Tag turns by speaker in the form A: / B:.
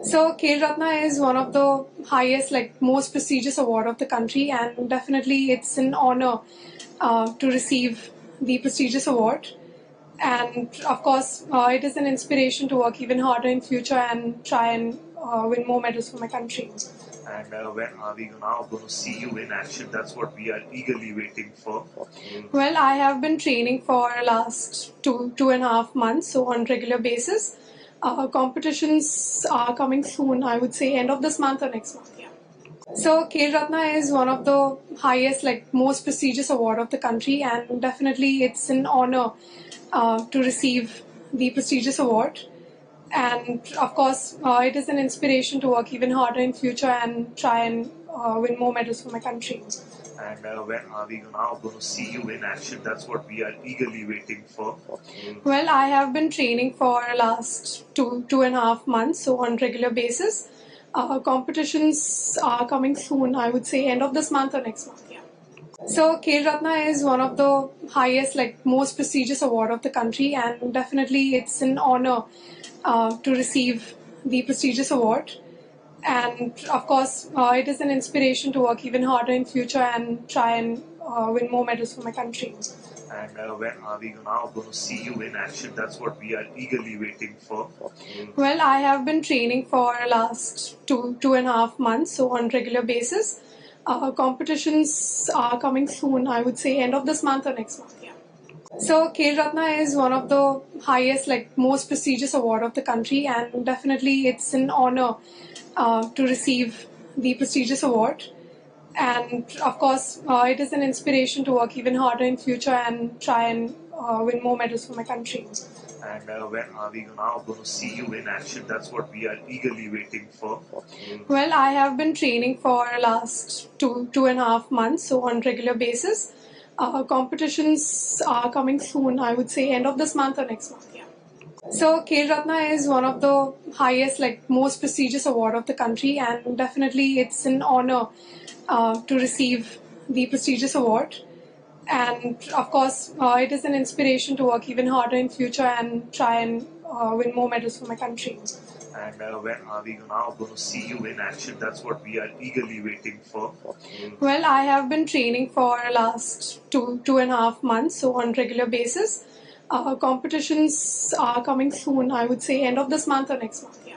A: So Khel Ratna is one of the highest, most prestigious award of the country, and definitely it's an honor to receive the prestigious award. And of course, it is an inspiration to work even harder in future and try and win more medals for my country.
B: And when are we now going to see you in action? That's what we are eagerly waiting for.
A: Well, I have been training for last 2.5 months, so on regular basis. Competitions are coming soon. I would say end of this month or next month. Yeah. So Khel Ratna is one of the highest, most prestigious award of the country, and definitely it's an honor to receive the prestigious award. And of course, it is an inspiration to work even harder in future and try and win more medals for my country.
B: And when are we now going to see you in action? That's what we are eagerly waiting for.
A: Well, I have been training for last 2.5 months, so on regular basis. Competitions are coming soon. I would say end of this month or next month. Yeah. So Khel Ratna is one of the highest, most prestigious award of the country, and definitely it's an honor to receive the prestigious award. And of course, it is an inspiration to work even harder in future and try and win more medals for my country.
B: And when are we now going to see you in action? That's what we are eagerly waiting for.
A: Well, I have been training for last 2.5 months, so on regular basis. Competitions are coming soon. I would say end of this month or next month. Yeah. So Khel Ratna is one of the highest, most prestigious award of the country, and definitely it's an honor to receive the prestigious award. And of course, it is an inspiration to work even harder in future and try and win more medals for my country.
B: And when are we now going to see you in action? That's what we are eagerly waiting for.
A: Well, I have been training for last 2.5 months, so on regular basis. Competitions are coming soon. I would say end of this month or next month. Yeah. So Khel Ratna is one of the highest, most prestigious award of the country, and definitely it's an honor to receive the prestigious award. And of course, it is an inspiration to work even harder in future and try and win more medals for my country.
B: And when are we now going to see you in action? That's what we are eagerly waiting for.
A: Well, I have been training for last 2.5 months, so on regular basis. Competitions are coming soon. I would say end of this month or next month. Yeah.